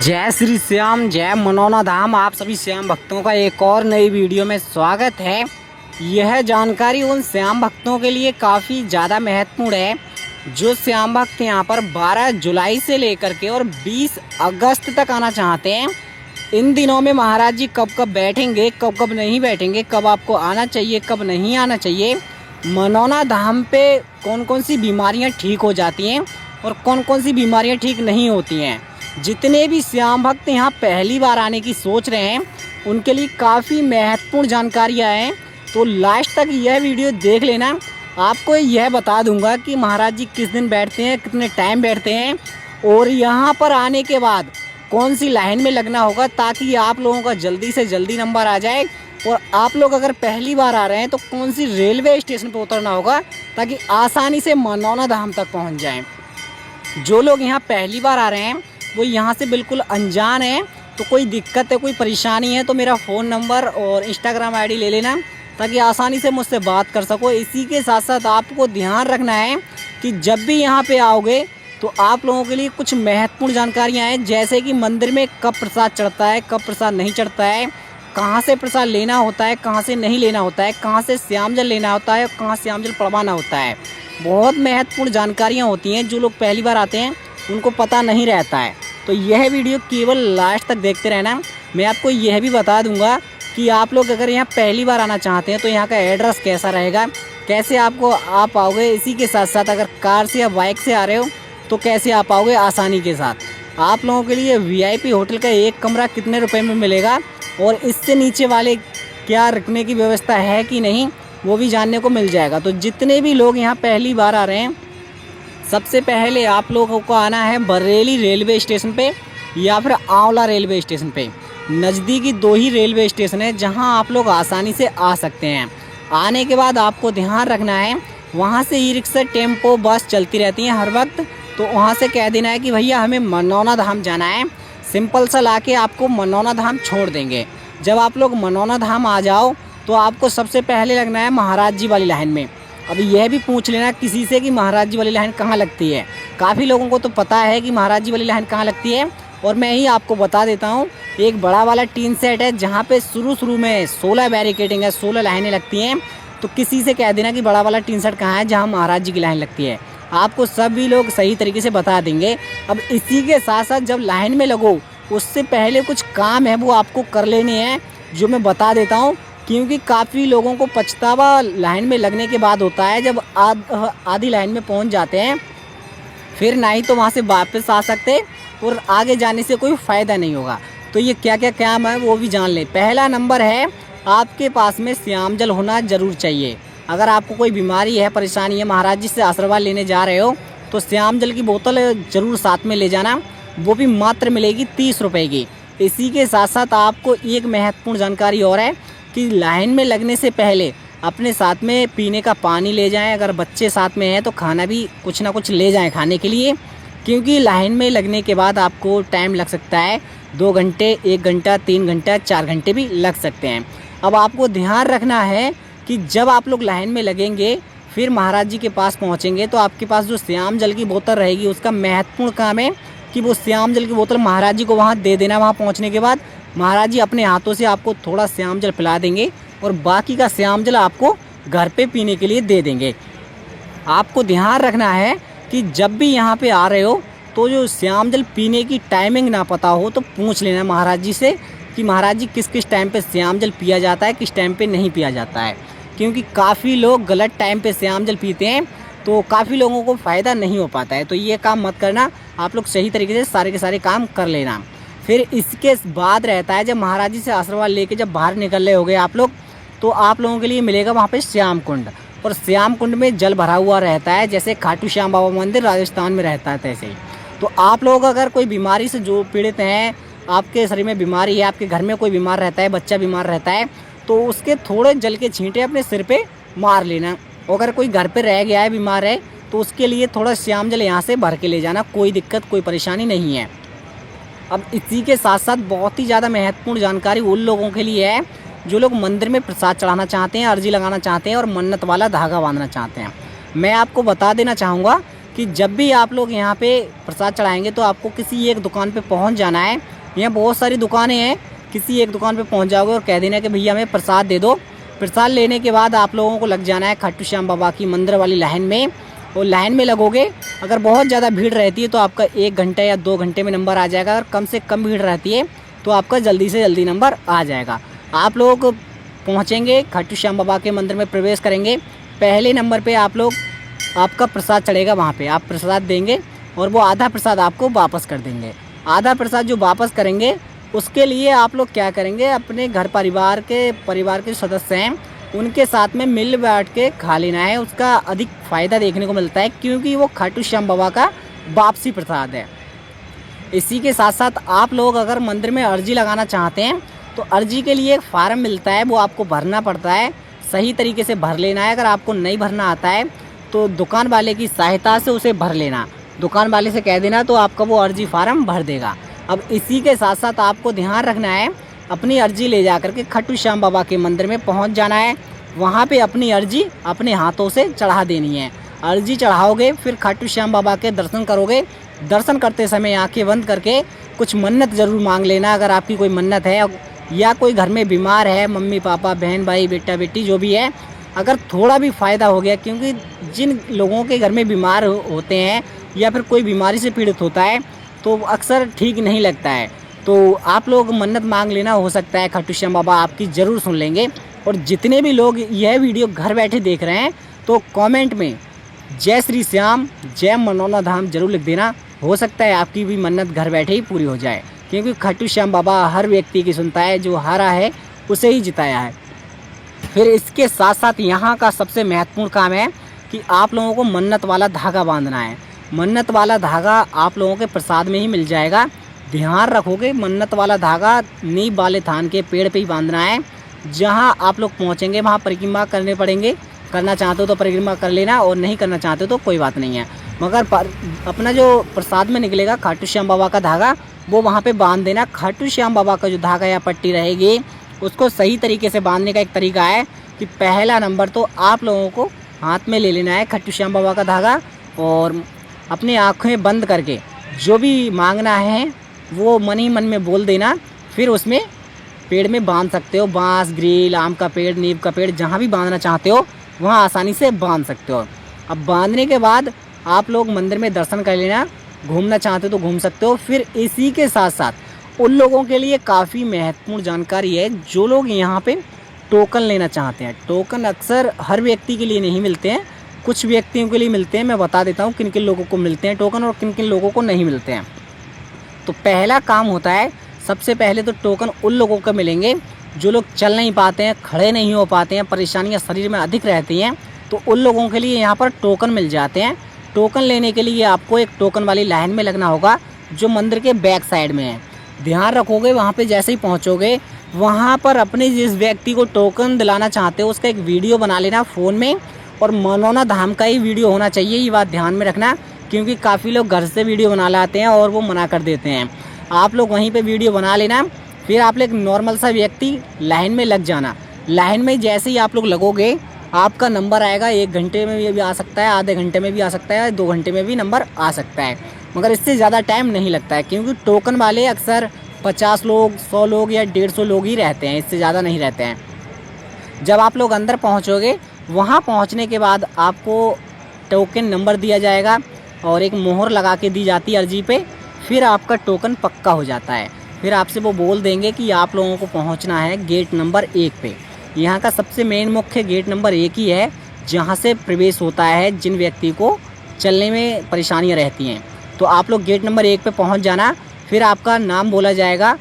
जय श्री श्याम, जय मनौना धाम। आप सभी श्याम भक्तों का एक और नई वीडियो में स्वागत है। यह जानकारी उन श्याम भक्तों के लिए काफ़ी ज़्यादा महत्वपूर्ण है जो श्याम भक्त यहाँ पर 12 जुलाई से लेकर के और 20 अगस्त तक आना चाहते हैं। इन दिनों में महाराज जी कब कब बैठेंगे, कब कब नहीं बैठेंगे, कब आपको आना चाहिए, कब नहीं आना चाहिए, मनौना धाम पे कौन कौन सी बीमारियाँ ठीक हो जाती हैं और कौन कौन सी बीमारियाँ ठीक नहीं होती हैं। जितने भी श्याम भक्त यहाँ पहली बार आने की सोच रहे हैं उनके लिए काफ़ी महत्वपूर्ण जानकारियाँ हैं, तो लास्ट तक यह वीडियो देख लेना। आपको यह बता दूंगा कि महाराज जी किस दिन बैठते हैं, कितने टाइम बैठते हैं और यहाँ पर आने के बाद कौन सी लाइन में लगना होगा ताकि आप लोगों का जल्दी से जल्दी नंबर आ जाए। और आप लोग अगर पहली बार आ रहे हैं तो कौन सी रेलवे स्टेशन पर उतरना होगा ताकि आसानी से मनौना धाम तक पहुँच जाएँ। जो लोग यहाँ पहली बार आ रहे हैं वो यहाँ से बिल्कुल अनजान है, तो कोई दिक्कत है, कोई परेशानी है तो मेरा फ़ोन नंबर और इंस्टाग्राम आईडी ले लेना ताकि आसानी से मुझसे बात कर सको। इसी के साथ साथ आपको ध्यान रखना है कि जब भी यहाँ पे आओगे तो आप लोगों के लिए कुछ महत्वपूर्ण जानकारियाँ हैं, जैसे कि मंदिर में कब प्रसाद चढ़ता है, कब प्रसाद नहीं चढ़ता है, कहाँ से प्रसाद लेना होता है, कहाँ से नहीं लेना होता है, कहाँ से श्याम जल लेना होता है, कहाँ श्याम जल पड़वाना होता है। बहुत महत्वपूर्ण जानकारियाँ होती हैं, जो लोग पहली बार आते हैं उनको पता नहीं रहता है। तो यह वीडियो केवल लास्ट तक देखते रहना। मैं आपको यह भी बता दूंगा कि आप लोग अगर यहाँ पहली बार आना चाहते हैं तो यहाँ का एड्रेस कैसा रहेगा, कैसे आप आओगे। इसी के साथ साथ अगर कार से या बाइक से आ रहे हो तो कैसे आप आओगे आसानी के साथ। आप लोगों के लिए वीआईपी होटल का एक कमरा कितने रुपए में मिलेगा और इससे नीचे वाले क्या रुकने की व्यवस्था है कि नहीं, वो भी जानने को मिल जाएगा। तो जितने भी लोग यहाँ पहली बार आ रहे हैं सबसे पहले आप लोगों को आना है बरेली रेलवे स्टेशन पे या फिर आंवला रेलवे स्टेशन पे। नज़दीकी दो ही रेलवे स्टेशन है जहां आप लोग आसानी से आ सकते हैं। आने के बाद आपको ध्यान रखना है, वहां से ई रिक्शा, टेम्पो, बस चलती रहती हैं हर वक्त, तो वहां से कह देना है कि भैया हमें मनौना धाम जाना है। सिंपल सा ला के आपको मनौना धाम छोड़ देंगे। जब आप लोग मनौना धाम आ जाओ तो आपको सबसे पहले लगना है महाराज जी वाली लाइन में। अब यह भी पूछ लेना किसी से कि महाराज जी वाली लाइन कहाँ लगती है। काफ़ी लोगों को तो पता है कि महाराज जी वाली लाइन कहाँ लगती है, और मैं ही आपको बता देता हूँ। एक बड़ा वाला टीन सेट है जहाँ पे शुरू में 16 बैरिकेडिंग है, 16 लाइनें लगती हैं। तो किसी से कह देना कि बड़ा वाला टीन सेट कहाँ है जहाँ महाराज जी की लाइन लगती है, आपको सभी लोग सही तरीके से बता देंगे। अब इसी के साथ साथ जब लाइन में लगो उससे पहले कुछ काम है वो आपको कर लेने हैं, जो मैं बता देता हूँ। क्योंकि काफ़ी लोगों को पछतावा लाइन में लगने के बाद होता है। जब आधी लाइन में पहुंच जाते हैं फिर ना ही तो वहां से वापस आ सकते और आगे जाने से कोई फ़ायदा नहीं होगा। तो ये क्या क्या काम है वो भी जान लें। पहला नंबर है, आपके पास में श्याम जल होना ज़रूर चाहिए। अगर आपको कोई बीमारी है, परेशानी है, महाराज जी से आशीर्वाद लेने जा रहे हो तो श्याम जल की बोतल ज़रूर साथ में ले जाना, वो भी मात्र मिलेगी 30 रुपये की। इसी के साथ साथ आपको एक महत्वपूर्ण जानकारी और है कि लाइन में लगने से पहले अपने साथ में पीने का पानी ले जाएं। अगर बच्चे साथ में हैं तो खाना भी कुछ ना कुछ ले जाएं खाने के लिए, क्योंकि लाइन में लगने के बाद आपको टाइम लग सकता है 2 घंटे, 1 घंटा, 3 घंटा, 4 घंटे भी लग सकते हैं। अब आपको ध्यान रखना है कि जब आप लोग लाइन में लगेंगे फिर महाराज जी के पास पहुँचेंगे तो आपके पास जो श्याम जल की बोतल रहेगी उसका महत्वपूर्ण काम है कि वो श्याम जल की बोतल महाराज जी को वहाँ दे देना। वहाँ पहुँचने के बाद महाराज जी अपने हाथों से आपको थोड़ा श्याम जल पिला देंगे और बाकी का श्याम जल आपको घर पे पीने के लिए दे देंगे। आपको ध्यान रखना है कि जब भी यहाँ पे आ रहे हो तो जो श्याम जल पीने की टाइमिंग ना पता हो तो पूछ लेना महाराज जी से कि महाराज जी किस किस टाइम पे श्याम जल पिया जाता है, किस टाइम पे नहीं पिया जाता है। क्योंकि काफ़ी लोग गलत टाइम पे श्याम जल पीते हैं तो काफ़ी लोगों को फ़ायदा नहीं हो पाता है। तो ये काम मत करना, आप लोग सही तरीके से सारे के सारे काम कर लेना। फिर इसके बाद रहता है जब महाराज जी से आशीर्वाद लेके जब बाहर निकल रहे होगे आप लोग, तो आप लोगों के लिए मिलेगा वहाँ पे श्याम कुंड। और श्याम कुंड में जल भरा हुआ रहता है, जैसे खाटू श्याम बाबा मंदिर राजस्थान में रहता है तैसे ही। तो आप लोग अगर कोई बीमारी से जो पीड़ित हैं, आपके शरीर में बीमारी है, आपके घर में कोई बीमार रहता है, बच्चा बीमार रहता है, तो उसके थोड़े जल के छींटे अपने सिर पर मार लेना। अगर कोई घर पर रह गया है, बीमार है, तो उसके लिए थोड़ा श्याम जल यहाँ से भर के ले जाना, कोई दिक्कत कोई परेशानी नहीं है। अब इसी के साथ साथ बहुत ही ज़्यादा महत्वपूर्ण जानकारी उन लोगों के लिए है जो लोग मंदिर में प्रसाद चढ़ाना चाहते हैं, अर्जी लगाना चाहते हैं और मन्नत वाला धागा बांधना चाहते हैं। मैं आपको बता देना चाहूँगा कि जब भी आप लोग यहाँ पे प्रसाद चढ़ाएंगे तो आपको किसी एक दुकान पे पहुँच जाना है यहाँ बहुत सारी दुकानें हैं, किसी एक दुकान पे पहुँच जाओगे और कह देना कि भैया हमें प्रसाद दे दो। प्रसाद लेने के बाद आप लोगों को लग जाना है खाटू श्याम बाबा की मंदिर वाली लाइन में, और लाइन में लगोगे। अगर बहुत ज़्यादा भीड़ रहती है तो आपका 1 घंटे या 2 घंटे में नंबर आ जाएगा। अगर कम से कम भीड़ रहती है तो आपका जल्दी से जल्दी नंबर आ जाएगा। आप लोग पहुँचेंगे, खाटू श्याम बाबा के मंदिर में प्रवेश करेंगे, पहले नंबर पे आप लोग आपका प्रसाद चढ़ेगा, वहाँ पे आप प्रसाद देंगे और वो आधा प्रसाद आपको वापस कर देंगे। आधा प्रसाद जो वापस करेंगे उसके लिए आप लोग क्या करेंगे, अपने घर परिवार के सदस्य हैं उनके साथ में मिल बैठ के खा लेना है। उसका अधिक फ़ायदा देखने को मिलता है क्योंकि वो खाटू श्याम बाबा का वापसी प्रसाद है। इसी के साथ साथ आप लोग अगर मंदिर में अर्जी लगाना चाहते हैं तो अर्जी के लिए एक फार्म मिलता है, वो आपको भरना पड़ता है। सही तरीके से भर लेना है। अगर आपको नहीं भरना आता है तो दुकान वाले की सहायता से उसे भर लेना। दुकान वाले से कह देना तो आपका वो अर्जी फार्म भर देगा। अब इसी के साथ साथ आपको ध्यान रखना है, अपनी अर्जी ले जा करके खाटू श्याम बाबा के मंदिर में पहुंच जाना है। वहां पे अपनी अर्जी अपने हाथों से चढ़ा देनी है। अर्जी चढ़ाओगे, फिर खाटू श्याम बाबा के दर्शन करोगे। दर्शन करते समय आंखें बंद करके कुछ मन्नत ज़रूर मांग लेना। अगर आपकी कोई मन्नत है या कोई घर में बीमार है, मम्मी पापा बहन भाई बेटा बेटी जो भी है, अगर थोड़ा भी फ़ायदा हो गया, क्योंकि जिन लोगों के घर में बीमार होते हैं या फिर कोई बीमारी से पीड़ित होता है तो अक्सर ठीक नहीं लगता है, तो आप लोग मन्नत मांग लेना। हो सकता है खाटू श्याम बाबा आपकी ज़रूर सुन लेंगे। और जितने भी लोग यह वीडियो घर बैठे देख रहे हैं तो कमेंट में जय श्री श्याम जय मनौना धाम जरूर लिख देना। हो सकता है आपकी भी मन्नत घर बैठे ही पूरी हो जाए, क्योंकि खाटू श्याम बाबा हर व्यक्ति की सुनता है, जो हारा है उसे ही जिताया है। फिर इसके साथ साथ यहाँ का सबसे महत्वपूर्ण काम है कि आप लोगों को मन्नत वाला धागा बांधना है। मन्नत वाला धागा आप लोगों के प्रसाद में ही मिल जाएगा। ध्यान रखोगे, मन्नत वाला धागा नीम वाले थान के पेड़ पे ही बांधना है। जहाँ आप लोग पहुँचेंगे वहाँ परिक्रमा करने पड़ेंगे। करना चाहते हो तो परिक्रमा कर लेना, और नहीं करना चाहते हो तो कोई बात नहीं है। मगर अपना जो प्रसाद में निकलेगा खाटू श्याम बाबा का धागा, वो वहाँ पे बांध देना। खाटू श्याम बाबा का जो धागा या पट्टी रहेगी उसको सही तरीके से बांधने का एक तरीका है कि पहला नंबर तो आप लोगों को हाथ में ले लेना है खाटू श्याम बाबा का धागा, और अपनी आँखें बंद करके जो भी मांगना है वो मन ही मन में बोल देना। फिर उसमें पेड़ में बांध सकते हो, बांस, ग्रिल, आम का पेड़, नीम का पेड़, जहाँ भी बांधना चाहते हो वहाँ आसानी से बांध सकते हो। अब बांधने के बाद आप लोग मंदिर में दर्शन कर लेना। घूमना चाहते हो तो घूम सकते हो। फिर इसी के साथ साथ उन लोगों के लिए काफ़ी महत्वपूर्ण जानकारी है जो लोग यहाँ पे टोकन लेना चाहते हैं। टोकन अक्सर हर व्यक्ति के लिए नहीं मिलते हैं, कुछ व्यक्तियों के लिए मिलते हैं। मैं बता देता हूँ किन किन लोगों को मिलते हैं टोकन और किन किन लोगों को नहीं मिलते हैं। तो पहला काम होता है, सबसे पहले तो टोकन उन लोगों को मिलेंगे जो लोग चल नहीं पाते हैं, खड़े नहीं हो पाते हैं, परेशानियां शरीर में अधिक रहती हैं, तो उन लोगों के लिए यहाँ पर टोकन मिल जाते हैं। टोकन लेने के लिए आपको एक टोकन वाली लाइन में लगना होगा जो मंदिर के बैक साइड में है। ध्यान रखोगे, वहाँ पे जैसे ही पहुँचोगे वहाँ पर अपने जिस व्यक्ति को टोकन दिलाना चाहते हो उसका एक वीडियो बना लेना फ़ोन में, और मनौना धाम का ही वीडियो होना चाहिए। ये बात ध्यान में रखना, क्योंकि काफ़ी लोग घर से वीडियो बना लाते हैं और वो मना कर देते हैं। आप लोग वहीं पे वीडियो बना लेना। फिर आप लोग नॉर्मल सा व्यक्ति लाइन में लग जाना। लाइन में जैसे ही आप लोग लगोगे आपका नंबर आएगा। 1 घंटे में भी आ सकता है, आधे घंटे में भी आ सकता है, 2 घंटे में भी नंबर आ सकता है, मगर इससे ज़्यादा टाइम नहीं लगता है, क्योंकि टोकन वाले अक्सर 50 लोग, 100 लोग या 150 लोग ही रहते हैं, इससे ज़्यादा नहीं रहते हैं। जब आप लोग अंदर पहुँचोगे, वहाँ पहुँचने के बाद आपको टोकन नंबर दिया जाएगा और एक मोहर लगा के दी जाती है अर्जी पे। फिर आपका टोकन पक्का हो जाता है। फिर आपसे वो बोल देंगे कि आप लोगों को पहुंचना है गेट नंबर 1 पे। यहाँ का सबसे मेन मुख्य गेट नंबर 1 ही है, जहाँ से प्रवेश होता है जिन व्यक्ति को चलने में परेशानियाँ रहती हैं। तो आप लोग गेट नंबर 1 पे पहुँच जाना। फिर आपका नाम बोला जाएगा,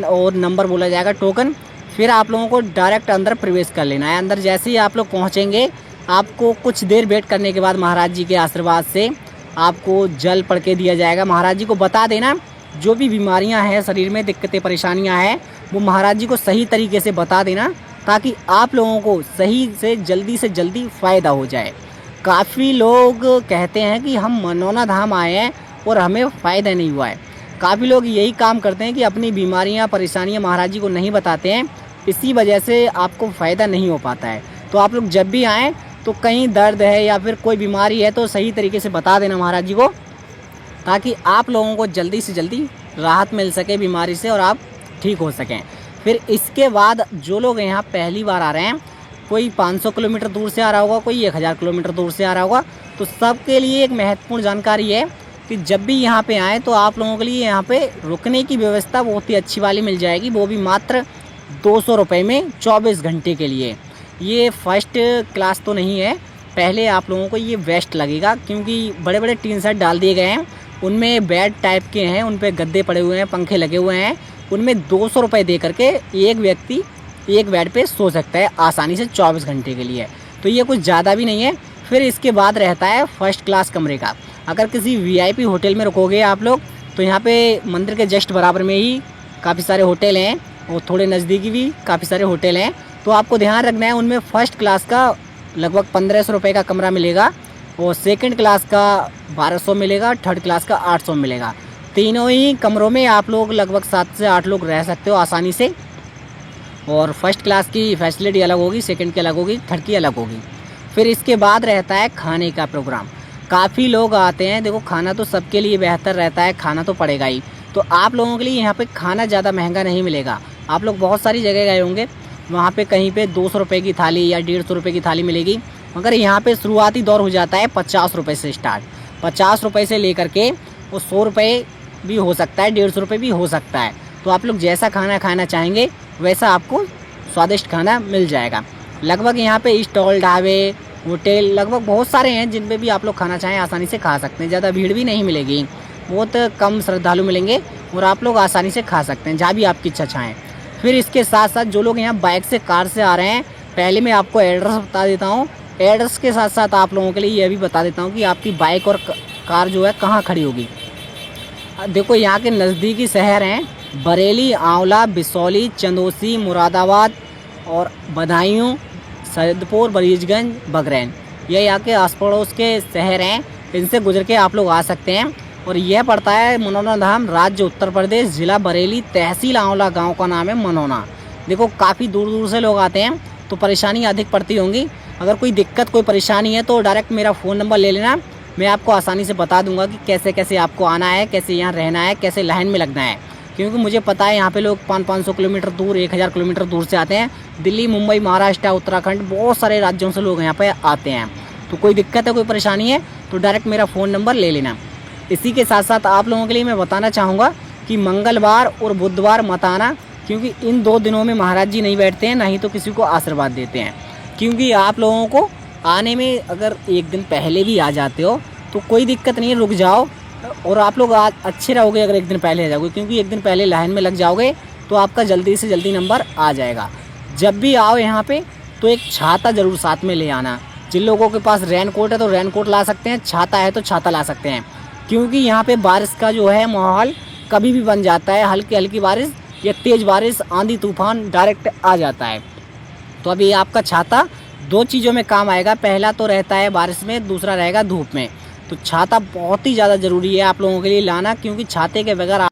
और नंबर बोला जाएगा टोकन। फिर आप लोगों को डायरेक्ट अंदर प्रवेश कर लेना है। अंदर जैसे ही आप लोग पहुँचेंगे, आपको कुछ देर वेट करने के बाद महाराज जी के आशीर्वाद से आपको जल पढ़ के दिया जाएगा। महाराज जी को बता देना जो भी बीमारियां हैं, शरीर में दिक्कतें परेशानियां हैं, वो महाराज जी को सही तरीके से बता देना, ताकि आप लोगों को सही से जल्दी फ़ायदा हो जाए। काफ़ी लोग कहते हैं कि हम मनौना धाम आए हैं और हमें फ़ायदा नहीं हुआ है। काफ़ी लोग यही काम करते हैं कि अपनी बीमारियां परेशानियां महाराज जी को नहीं बताते हैं, इसी वजह से आपको फ़ायदा नहीं हो पाता है। तो आप लोग जब भी आएँ तो कहीं दर्द है या फिर कोई बीमारी है तो सही तरीके से बता देना महाराज जी को, ताकि आप लोगों को जल्दी से जल्दी राहत मिल सके बीमारी से और आप ठीक हो सकें। फिर इसके बाद जो लोग यहाँ पहली बार आ रहे हैं, कोई 500 किलोमीटर दूर से आ रहा होगा, कोई 1000 किलोमीटर दूर से आ रहा होगा, तो सबके लिए एक महत्वपूर्ण जानकारी है कि जब भी यहाँ पे आएँ तो आप लोगों के लिए यहाँ पे रुकने की व्यवस्था बहुत ही अच्छी वाली मिल जाएगी, वो भी मात्र 200 रुपये में 24 घंटे के लिए। ये फर्स्ट क्लास तो नहीं है, पहले आप लोगों को ये बेस्ट लगेगा क्योंकि बड़े बड़े टीन सेट डाल दिए गए हैं, उनमें बेड टाइप के हैं, उन पर गद्दे पड़े हुए हैं, पंखे लगे हुए हैं, उनमें 200 रुपये दे करके एक व्यक्ति एक बेड पे सो सकता है आसानी से 24 घंटे के लिए। तो ये कुछ ज़्यादा भी नहीं है। फिर इसके बाद रहता है फर्स्ट क्लास कमरे का। अगर किसी वीआईपी होटल में रुकोगे आप लोग तो यहाँ पे मंदिर के जस्ट बराबर में ही काफ़ी सारे होटल हैं और थोड़े नज़दीकी भी काफ़ी सारे होटल हैं। तो आपको ध्यान रखना है, उनमें फ़र्स्ट क्लास का लगभग 1500 रुपये का कमरा मिलेगा और सेकंड क्लास का 1200 मिलेगा, थर्ड क्लास का 800 मिलेगा। तीनों ही कमरों में आप लोग लगभग 7 से 8 लोग रह सकते हो आसानी से। और फर्स्ट क्लास की फैसिलिटी अलग होगी, सेकंड की अलग होगी, थर्ड की अलग होगी। फिर इसके बाद रहता है खाने का प्रोग्राम। काफ़ी लोग आते हैं, देखो खाना तो सबके लिए बेहतर रहता है, खाना तो पड़ेगा ही। तो आप लोगों के लिए यहाँ पे खाना ज़्यादा महंगा नहीं मिलेगा। आप लोग बहुत सारी जगह गए होंगे, वहाँ पे कहीं पे 200 रुपये की थाली या 150 रुपये की थाली मिलेगी, मगर यहाँ पे शुरुआती दौर हो जाता है 50 रुपये से स्टार्ट। 50 रुपये से लेकर के वो 100 रुपये भी हो सकता है, 150 रुपये भी हो सकता है। तो आप लोग जैसा खाना खाना चाहेंगे वैसा आपको स्वादिष्ट खाना मिल जाएगा। लगभग यहाँ पे स्टॉल, ढाबे, होटल लगभग बहुत सारे हैं जिन पे भी आप लोग खाना चाहें आसानी से खा सकते हैं। ज़्यादा भीड़ भी नहीं मिलेगी, बहुत कम श्रद्धालु मिलेंगे और आप लोग आसानी से खा सकते हैं जहाँ भी आपकी इच्छा चाहें। फिर इसके साथ साथ जो लोग यहाँ बाइक से, कार से आ रहे हैं, पहले मैं आपको एड्रेस बता देता हूँ। एड्रेस के साथ साथ आप लोगों के लिए यह भी बता देता हूँ कि आपकी बाइक और कार जो है कहाँ खड़ी होगी। देखो यहाँ के नज़दीकी शहर हैं बरेली, आंवला, बिसौली, चंदौसी, मुरादाबाद और बदायूं, सैदपुर, बरीजगंज, बगरैन। ये यहाँ के आस पड़ोस के शहर हैं, इनसे गुजर के आप लोग आ सकते हैं। और यह पड़ता है मनौना धाम, राज्य उत्तर प्रदेश, ज़िला बरेली, तहसील आंवला, गांव का नाम है मनौना। देखो काफ़ी दूर दूर से लोग आते हैं तो परेशानी अधिक पड़ती होंगी। अगर कोई दिक्कत, कोई परेशानी है तो डायरेक्ट मेरा फ़ोन नंबर ले लेना, मैं आपको आसानी से बता दूंगा कि कैसे कैसे आपको आना है, कैसे यहाँ रहना है, कैसे लाइन में लगना है। क्योंकि मुझे पता है यहाँ पे लोग 500 किलोमीटर दूर, 1000 किलोमीटर दूर से आते हैं। दिल्ली, मुंबई, महाराष्ट्र, उत्तराखंड, बहुत सारे राज्यों से लोग यहाँ पे आते हैं। तो कोई दिक्कत है, कोई परेशानी है तो डायरेक्ट मेरा फ़ोन नंबर ले लेना। इसी के साथ साथ आप लोगों के लिए मैं बताना चाहूँगा कि मंगलवार और बुधवार मत आना, क्योंकि इन 2 दिनों में महाराज जी नहीं बैठते हैं, ना ही तो किसी को आशीर्वाद देते हैं। क्योंकि आप लोगों को आने में अगर एक दिन पहले भी आ जाते हो तो कोई दिक्कत नहीं है, रुक जाओ और आप लोग अच्छे रहोगे अगर एक दिन पहले आ जाओगे, क्योंकि एक दिन पहले लाइन में लग जाओगे तो आपका जल्दी से जल्दी नंबर आ जाएगा। जब भी आओ यहाँ पे तो एक छाता ज़रूर साथ में ले आना। जिन लोगों के पास रेनकोट है तो रेनकोट ला सकते हैं, छाता है तो छाता ला सकते हैं, क्योंकि यहाँ पे बारिश का जो है माहौल कभी भी बन जाता है। हल्की हल्की बारिश या तेज़ बारिश, आंधी तूफान डायरेक्ट आ जाता है। तो अभी आपका छाता 2 चीज़ों में काम आएगा। पहला तो रहता है बारिश में, दूसरा रहेगा धूप में। तो छाता बहुत ही ज़्यादा ज़रूरी है आप लोगों के लिए लाना, क्योंकि छाते के बगैर